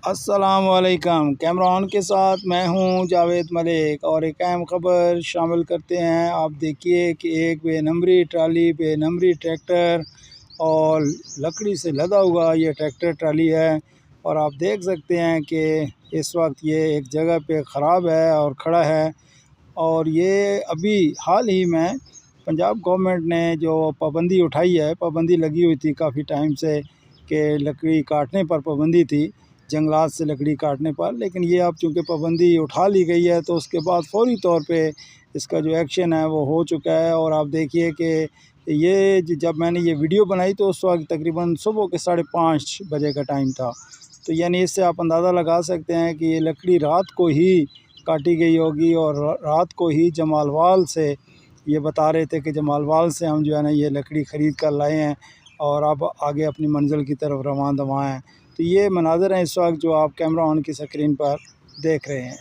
السلام علیکم، کیمرہ آن کے ساتھ میں ہوں جاوید ملک، اور ایک اہم خبر شامل کرتے ہیں۔ آپ دیکھیے کہ ایک بے نمبری ٹرالی، بے نمبری ٹریکٹر اور لکڑی سے لدا ہوا یہ ٹریکٹر ٹرالی ہے، اور آپ دیکھ سکتے ہیں کہ اس وقت یہ ایک جگہ پہ خراب ہے اور کھڑا ہے۔ اور یہ ابھی حال ہی میں پنجاب گورنمنٹ نے جو پابندی اٹھائی ہے، پابندی لگی ہوئی تھی کافی ٹائم سے کہ لکڑی کاٹنے پر پابندی تھی، جنگلات سے لکڑی کاٹنے پر، لیکن یہ اب چونکہ پابندی اٹھا لی گئی ہے تو اس کے بعد فوری طور پہ اس کا جو ایکشن ہے وہ ہو چکا ہے۔ اور آپ دیکھیے کہ یہ جب میں نے یہ ویڈیو بنائی تو اس وقت تقریباً صبح کے 5:30 بجے کا ٹائم تھا، تو یعنی اس سے آپ اندازہ لگا سکتے ہیں کہ یہ لکڑی رات کو ہی کاٹی گئی ہوگی، اور رات کو ہی جمال وال سے یہ بتا رہے تھے کہ جمال وال سے ہم جو ہے نا یہ لکڑی خرید کر لائے ہیں اور اب آگے اپنی منزل کی طرف رواں دواں ہیں۔ تو یہ مناظر ہیں اس وقت جو آپ کیمرہ آن کی سکرین پر دیکھ رہے ہیں۔